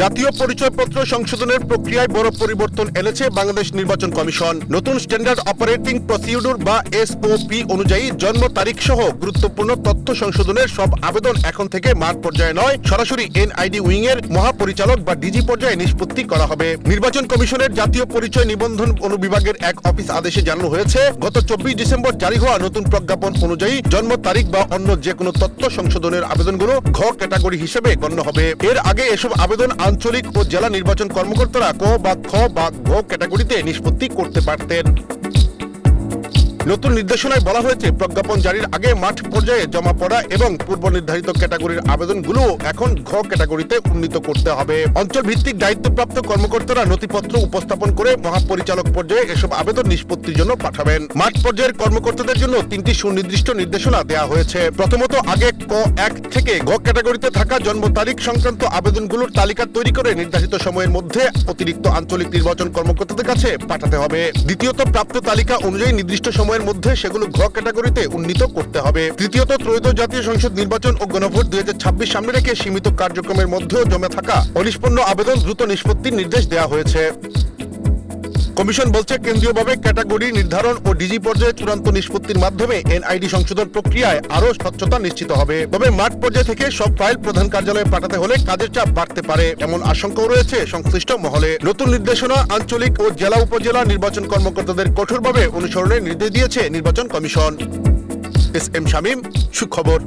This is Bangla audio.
জাতীয় পরিচয়পত্র সংশোধনের প্রক্রিয়ায় বড় পরিবর্তন এনেছে বাংলাদেশ নির্বাচন কমিশন। নতুন স্ট্যান্ডার্ড অপারেটিং প্রসিডিউর বা এসওপি অনুযায়ী জন্ম তারিখ সহ গুরুত্বপূর্ণ তথ্য সংশোধনের সব আবেদন এখন থেকে মাঠ পর্যায়ে নয়, সরাসরি এনআইডি উইং এর মহাপরিচালক বা ডিজি পর্যায়ে নিষ্পত্তি করা হবে। নির্বাচন কমিশনের জাতীয় পরিচয় নিবন্ধন অনুবিভাগের এক অফিস আদেশে জানানো হয়েছে, গত 24 ডিসেম্বর জারি হওয়া নতুন প্রজ্ঞাপন অনুযায়ী জন্ম তারিখ বা অন্য যে কোনো তথ্য সংশোধনের আবেদনগুলো ঘ ক্যাটাগরি হিসেবে গণ্য হবে। এর আগে এসব আবেদন আঞ্চলিক ও জেলা নির্বাচন কর্মকর্তারা ক বা খ বা ঘ ক্যাটাগরিতে নিষ্পত্তি করতে পারতেন। নতুন নির্দেশনায় বলা হয়েছে, প্রজ্ঞাপন জারির আগে মাঠ পর্যায়ে জমা পড়া এবং পূর্ব নির্ধারিত ক্যাটাগরির আবেদনগুলো এখন ঘ ক্যাটাগরিতে উন্নীত করতে হবে। অঞ্চল ভিত্তিক দায়িত্বপ্রাপ্ত কর্মকর্তারা নথিপত্র উপস্থাপন করে মহাপরিচালক পর্যায়ে এসব আবেদন নিষ্পত্তির জন্য পাঠাবেন। মাঠ পর্যায়ের কর্মকর্তাদের জন্য 3টি সুনির্দিষ্ট নির্দেশনা দেওয়া হয়েছে। প্রথমত, আগে ক 1 থেকে ঘ ক্যাটাগরিতে থাকা জন্ম তারিখ সংক্রান্ত আবেদনগুলোর তালিকা তৈরি করে নির্ধারিত সময়ের মধ্যে অতিরিক্ত আঞ্চলিক নির্বাচন কর্মকর্তাদের কাছে পাঠাতে হবে। দ্বিতীয়ত, প্রাপ্ত তালিকা অনুযায়ী নির্দিষ্ট সময়ের মধ্যে সেগুলো ঘ ক্যাটাগরিতে উন্নীত করতে হবে। তৃতীয়ত, ত্রয়োদশ জাতীয় সংসদ নির্বাচন ও গণভোট 2026 সামনে রেখে সীমিত কার্যক্রমের মধ্যেও জমে থাকা অনিষ্পন্ন আবেদন দ্রুত নিষ্পত্তির নির্দেশ দেওয়া হয়েছে। কমিশন বলছে, কেন্দ্রীয়ভাবে ক্যাটাগরি নির্ধারণ ও ডিজি পর্যায়ে চূড়ান্ত নিষ্পত্তির মাধ্যমে এনআইডি সংশোধন প্রক্রিয়ায় আরও স্বচ্ছতা নিশ্চিত হবে। তবে মাঠ পর্যায় থেকে সব ফাইল প্রধান কার্যালয়ে পাঠাতে হলে কাজের চাপ বাড়তে পারে, এমন আশঙ্কাও রয়েছে সংশ্লিষ্ট মহলে। নতুন নির্দেশনা আঞ্চলিক ও জেলা উপজেলা নির্বাচন কর্মকর্তাদের কঠোরভাবে অনুসরণের নির্দেশ দিয়েছে নির্বাচন কমিশন। এস এম শামীম, সুখবর।